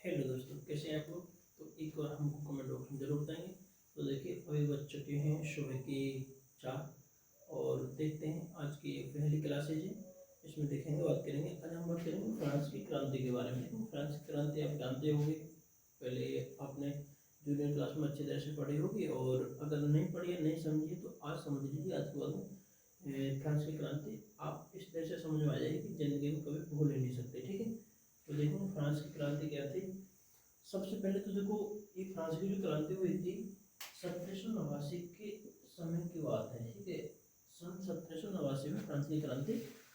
Hello दोस्तों, कैसे हैं आप लोग। तो एक बार हमको कमेंट बॉक्स में जरूर बताएंगे। तो देखिए, अभी बज चुके हैं सुबह के 4 और देखते हैं आज की पहली क्लासेज है। इसमें देखेंगे, बात करेंगे। आज हम बात करेंगे फ्रांस की क्रांति के बारे में। देखो, फ्रांस की क्रांति आप जानते होंगे, पहले आपने जूनियर क्लास में अच्छी तरह से पढ़ी होगी, और अगर नहीं पढ़ी या नहीं समझी तो आज समझ लीजिए। आज के बाद में फ्रांस की क्रांति आप इस तरह से समझ में आ जाएगी कि जिंदगी में कभी भूल ही नहीं सकते। ठीक है, तो देखो फ्रांस की क्रांति क्या थी। सबसे पहले तो देखो, ये फ्रांस की जो क्रांति हुई थी 1789 के समय की बात है। ठीक है, सन 1789 में फ्रांस की क्रांति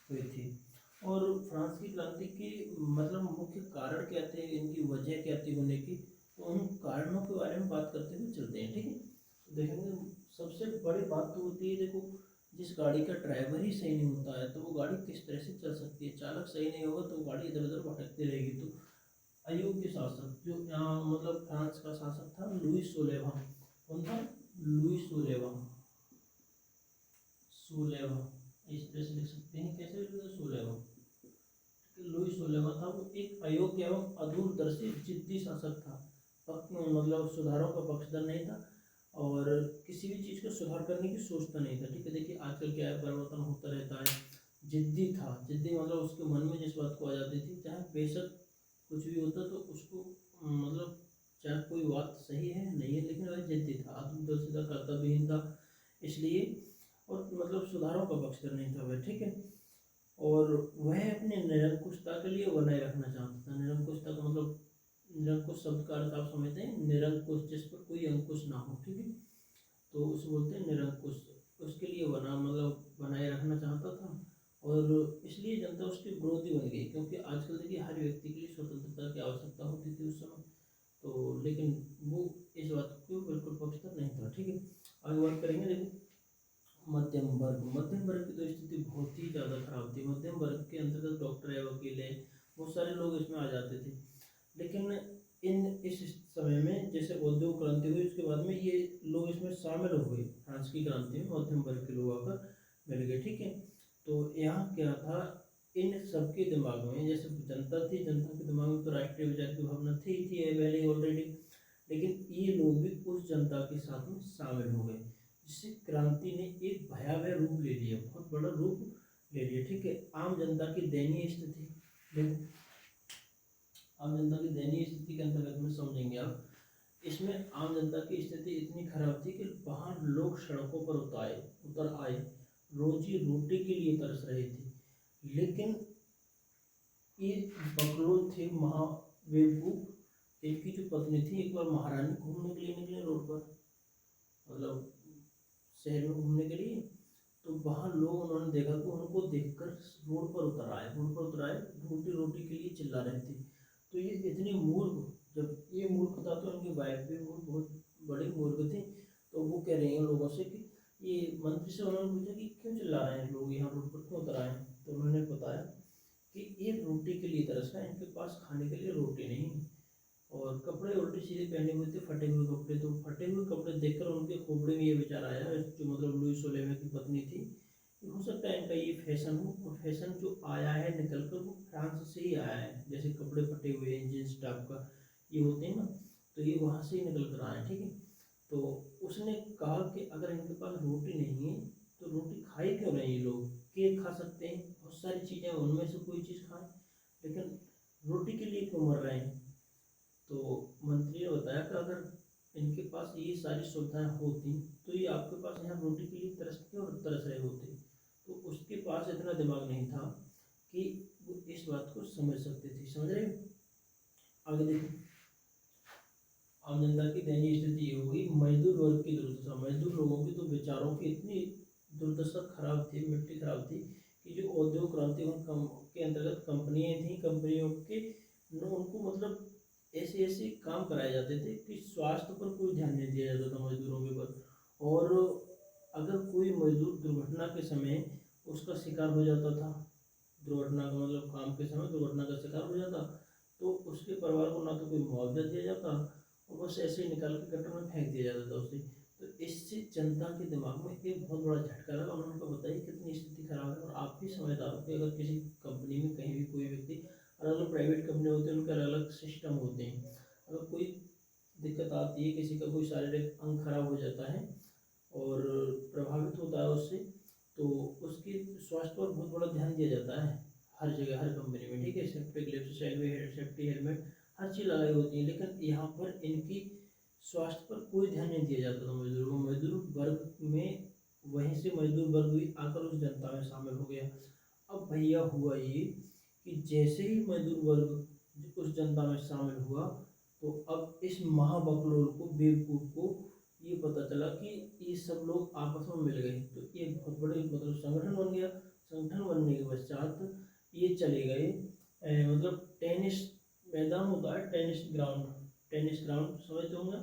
हुई थी। और फ्रांस की क्रांति की मतलब मुख्य कारण क्या थे, इनकी वजह क्या थी होने की, तो उन कारणों के बारे में बात करते हुए चलते हैं। ठीक है, तो देखेंगे सबसे बड़ी बात तो होती है, देखो जिस गाड़ी का ड्राइवर ही सही नहीं होता है तो वो गाड़ी किस तरह से चल सकती है। चालक सही नहीं होगा तो गाड़ी इधर उधर भटकती रहेगी। तो अयोग्य शासक जो यहाँ मतलब फ्रांस का शासक था, लुई सोलेवा। कौन था? लुई सोलेवा। सोलेवा इस तरह से लिख सकते हैं। कैसे लिखते हैं? सोलेवा। लुई सोलेवा था, वो एक अयोग्य एवं अदूरदर्शी जिद्दी शासक था। मतलब सुधारों का पक्षधर नहीं था और किसी भी चीज़ को सुधार करने की सोचता नहीं था। ठीक है, देखिए आजकल क्या है, परिवर्तन होता रहता है। जिद्दी था, जिद्दी मतलब उसके मन में जिस बात को आ जाती थी, चाहे बेशक कुछ भी होता तो उसको मतलब चाहे कोई बात सही है नहीं है, लेकिन वह जिद्दी था, आत्मदर्शिता, कर्तव्यहीन था इसलिए। और मतलब सुधारों का पक्षधर नहीं था वह। ठीक है, और वह अपने निरंकुशता के लिए बनाए रखना चाहता था। निरंकुशता का मतलब, निरंकुश शब्द का अर्थ आप समझते हैं, निरंकुश जिस पर कोई अंकुश ना हो। ठीक है, तो उसे बोलते हैं निरंकुश। उसके लिए बना मतलब बनाए रखना चाहता था, और इसलिए जनता उसकी विरोधी बन गई। क्योंकि आजकल देखिए हर व्यक्ति के लिए स्वतंत्रता की आवश्यकता होती थी उस समय, तो लेकिन वो इस बात को बिल्कुल पक्षधर नहीं था। ठीक है, आगे बात करेंगे। देखो मध्यम वर्ग, मध्यम वर्ग की तो स्थिति बहुत ही ज़्यादा खराब थी। मध्यम वर्ग के अंतर्गत डॉक्टर है, वकील है, बहुत सारे लोग इसमें आ जाते थे। लेकिन इस समय में जैसे औद्योगिक क्रांति हुई, उसके बाद में ये लोग इसमें शामिल हो गए। फ्रांस की क्रांति में मध्यम वर्ग के लोग आकर मिल गए। ठीक है, तो यहाँ क्या था, इन सबके दिमाग में, जैसे जनता थी, जनता के दिमाग में तो राष्ट्रीय विचार की भावना थी पहले ऑलरेडी, लेकिन ये लोग भी उस जनता के साथ में शामिल हो गए, जिससे क्रांति ने एक भयावह रूप ले लिया, बहुत बड़ा रूप ले लिया। ठीक है, आम जनता की दयनीय स्थिति देखो, आम जनता की दयनीय स्थिति के अंतर्गत में समझेंगे आप। इसमें आम जनता की स्थिति इतनी खराब थी कि बाहर लोग सड़कों पर उतर आए, रोजी रोटी के लिए तरस रहे थे। लेकिन ये बकलोल थे महाबेवकूफ, इनकी जो पत्नी थी, एक बार महारानी घूमने के लिए निकले रोड पर, मतलब शहर में घूमने के लिए। तो वहाँ लोग, उन्होंने देखा कि उनको देखकर रोड पर उतर आए, रोटी रोटी के लिए चिल्ला रहे थे। तो ये इतनी मूर्ख, जब ये मूर्ख था तो इनकी वाइफ भी वो बहुत बड़ी मूर्ख थी। तो वो कह रही हैं लोगों से कि ये मंत्री से उन्होंने पूछा कि क्यों चिल्ला रहे हैं लोग, यहाँ रोड पर क्यों उतर आए हैं। तो उन्होंने बताया कि ये रोटी के लिए तरस रहे हैं, इनके पास खाने के लिए रोटी नहीं है। और कपड़े उल्टे सीधे पहने हुए थे, फटे हुए कपड़े। तो फटे हुए कपड़े देखकर उनके खोपड़े में ये विचार आया, जो मतलब लुई सोलेमा की पत्नी थी, कि हो सकता है इनका ये फैशन हो, और फैशन जो आया है निकल कर वो फ्रांस से ही आया है। जैसे कपड़े फटे हुए हैं, जींस टाइप का ये होते हैं ना, तो ये वहाँ से ही निकल कर आए हैं। ठीक है, तो उसने कहा कि अगर इनके पास रोटी नहीं है तो रोटी खाए क्यों नहीं, ये लोग केक खा सकते हैं, बहुत सारी चीज़ें, उनमें से कोई चीज़ खाएं, लेकिन रोटी के लिए क्यों मर रहे हैं। तो मंत्री ने बताया कि अगर इनके पास ये सारी सुविधाएं होती तो ये आपके पास यहाँ रोटी के लिए तरसते और तरस रहे होते। तो उसके पास इतना दिमाग नहीं था कि वो इस बात को समझ सकते थे। समझ रहे हो? आगे देखो, आम जनता की दयनीय स्थिति ये हुई। मजदूर वर्ग की दुर्दशा, मजदूर लोगों की तो बेचारों की इतनी दुर्दशा खराब थी, मिट्टी खराब थी, कि जो औद्योगिक क्रांति के अंतर्गत कंपनियां थी, कंपनियों के उनको मतलब ऐसे ऐसे काम कराए जाते थे कि स्वास्थ्य पर कोई ध्यान नहीं दिया जाता था मजदूरों के ऊपर। और अगर कोई मजदूर दुर्घटना के समय उसका शिकार हो जाता था, दुर्घटना का मतलब काम के समय दुर्घटना का शिकार हो जाता, तो उसके परिवार को ना तो कोई मुआवजा दिया जाता, और बस ऐसे ही निकाल के गटर में फेंक दिया जाता था उसे। तो इससे जनता के दिमाग में एक बहुत बड़ा झटका लगा। उन्होंने कहा बताइए कितनी स्थिति खराब है। और आप भी समझदार हो कि अगर किसी कंपनी में कहीं भी कोई व्यक्ति अलग अलग प्राइवेट कंपनी होते हैं, उनके अलग अलग सिस्टम होते हैं। अगर कोई दिक्कत आती है, किसी का कोई शारीरिक अंग खराब हो जाता है और प्रभावित होता है उससे, तो उसके स्वास्थ्य पर बहुत बड़ा ध्यान दिया जाता है हर जगह, हर कंपनी में, ठीक है। सेफ्टी ग्लव्स, सेफ्टी हेलमेट, हर चीज़ लगाई होती है, लेकिन यहाँ पर इनकी स्वास्थ्य पर कोई ध्यान नहीं दिया जाता था मजदूरों को। मजदूर वर्ग में वहीं से मजदूर वर्ग भी आकर उस जनता में शामिल हो गया। अब भैया हुआ ये कि जैसे ही मजदूर वर्ग उस जनता में शामिल हुआ, तो अब इस महाबकलोल को, बेवकूफ़ को ये पता चला कि ये सब लोग आपस में मिल गए, तो ये बहुत बड़े मतलब संगठन बन गया। संगठन बनने के पश्चात ये चले गए, मतलब टेनिस मैदान होता है, टेनिस ग्राउंड समझते होंगे,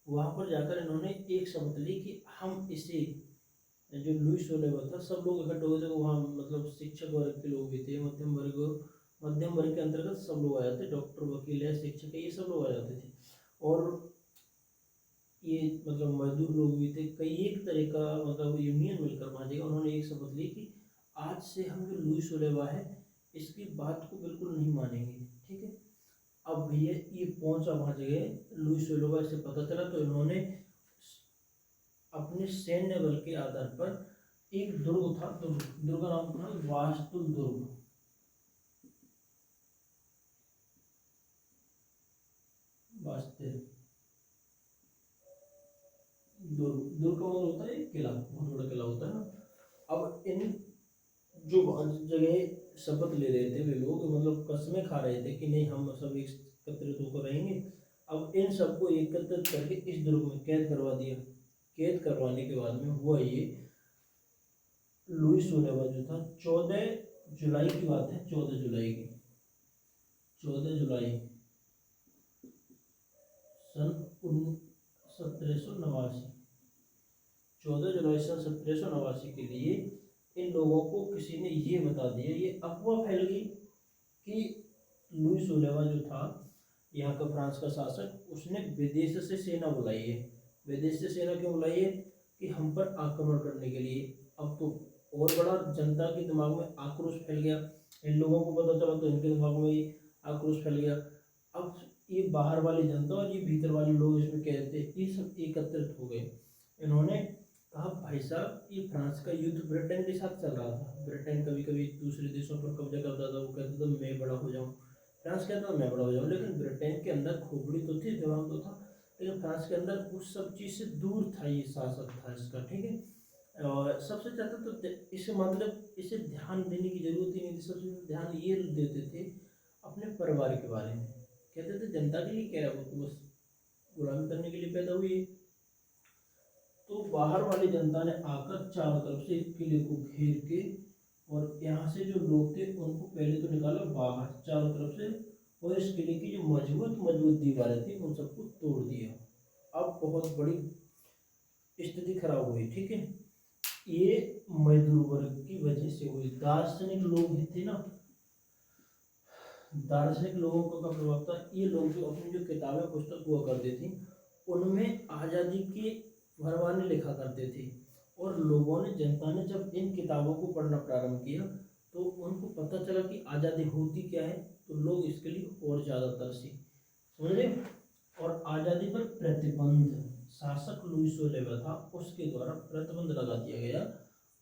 वहाँ पर जाकर इन्होंने एक शपथ ली कि हम इसे, जो लुईस ओलिवर था, सब लोग इकट्ठे हुए थे वहाँ, मतलब शिक्षक वर्ग के लोग भी थे, मध्यम वर्ग के अंतर्गत सब लोग आ जाते, डॉक्टर, वकील है, शिक्षक है, ये सब लोग आ जाते थे। और ये मतलब मजदूर लोग भी थे, कई एक तरह का मतलब यूनियन मिलकर वहाँ जगह उन्होंने एक शपथ ली कि आज से हम जो लुईस ओलिवा है इसकी बात को बिल्कुल नहीं मानेंगे, ठीक है। अब भैया ये पहुंचा वहाँ जगह, लुईस ओलिवा से पता चला, तो इन्होंने अपने सैन्य बल के आधार पर एक दुर्ग था, दुर्ग का नाम था वास्तुल दुर्ग, वास्तव दुर्ग का मतलब होता है किला, बहुत बड़ा किला होता है ना। अब इन जो जगह शपथ ले रहे थे वे लोग, मतलब कस्में खा रहे थे कि नहीं हम सब एकत्रित होकर रहेंगे। अब इन सबको एकत्रित करके इस दुर्ग में कैद करवा दिया। कैद करवाने के बाद में हुआ ये, लुईस ओलिवा जो था, 14 जुलाई की बात है, 14 जुलाई की, 14 जुलाई सन 1789, 14 जुलाई सन 1789 के लिए इन लोगों को किसी ने ये बता दिया, ये अफवाह फैल गई कि लुईस ओलिवा जो था यहाँ का फ्रांस का शासक, उसने विदेश से सेना बुलाई है। विदेश से सेना क्यों बुलाई है? कि हम पर आक्रमण करने के लिए। अब तो और बड़ा जनता के दिमाग में आक्रोश फैल गया, इन लोगों को पता चला तो इनके दिमाग में आक्रोश फैल गया। अब ये बाहर वाली जनता और ये भीतर वाले लोग इसमें कहते, ये सब एकत्रित हो गए। इन्होंने कहा भाई साहब, ये फ्रांस का युद्ध ब्रिटेन के साथ चल रहा था। ब्रिटेन कभी कभी दूसरे देशों पर कब्जा करता था, वो कहता था मैं बड़ा हो जाऊँ, फ्रांस कहता था मैं बड़ा हो जाऊँ, लेकिन ब्रिटेन के अंदर खोपड़ी तो थी, दिमाग तो था, लेकिन फ्रांस के अंदर उस सब चीज़ से दूर था ये शासक था इसका, ठीक है। और सबसे ज़्यादा तो इसे मतलब इसे ध्यान देने की जरूरत ही नहीं थी, सबसे ज़्यादा ध्यान ये देते थे अपने परिवार के बारे में। कहते थे जनता के लिए क्या है, वो तो बस गुलामी करने के लिए पैदा हुई है। तो बाहर वाली जनता ने आकर चारों तरफ से किले को घेर के, और यहाँ से जो लोग थे उनको पहले तो निकाला बाहर चारों तरफ से, और इस किले की जो मजबूत मजबूत दीवारें थी उन सबको तोड़ दिया। अब बहुत बड़ी स्थिति खराब हुई, ठीक है। ये मजदूर वर्ग की वजह से हुई। दार्शनिक लोग थे ना, दार्शनिक लोगों का प्रभाव था। ये लोग जो अपनी जो किताबें पुस्तक हुआ करती थी उनमें आज़ादी के भरवाने लिखा करते थे, और लोगों ने, जनता ने जब इन किताबों को पढ़ना प्रारंभ किया तो उनको पता चला कि आज़ादी होती क्या है, तो लोग इसके लिए और ज़्यादा तरसे, समझ रहे। और आज़ादी पर प्रतिबंध, शासक लुईस ओलिवा था उसके द्वारा प्रतिबंध लगा दिया गया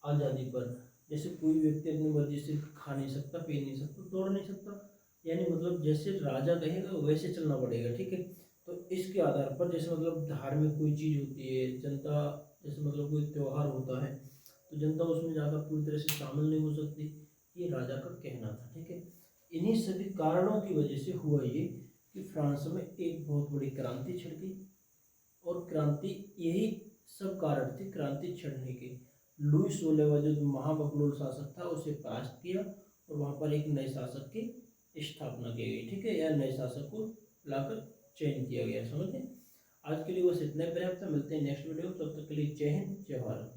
आज़ादी पर। जैसे कोई व्यक्ति अपनी मर्जी से खा नहीं सकता, पी नहीं सकता, दौड़ नहीं सकता, यानी मतलब जैसे राजा कहेगा वैसे चलना पड़ेगा, ठीक है। तो इसके आधार पर जैसे मतलब धार्मिक कोई चीज़ होती है, जनता जैसे मतलब कोई त्यौहार होता है तो जनता उसमें जाकर पूरी तरह से शामिल नहीं हो सकती, ये राजा का कहना था, ठीक है। इन्हीं सभी कारणों की वजह से हुआ ये कि फ्रांस में एक बहुत बड़ी क्रांति छिड़ गई, और क्रांति, यही सब कारण थे क्रांति छिड़ने के। लुईस ओलिवा जो महाबकलोल शासक था उसे परास्त किया, और वहाँ पर एक नए शासक की स्थापना की गई, ठीक है, या नए शासक को लाकर चयन किया गया, समझते। आज के लिए बस इतना ही पर्याप्त है, मिलते हैं नेक्स्ट वीडियो, तब तक के लिए जय हिंद, जय भारत।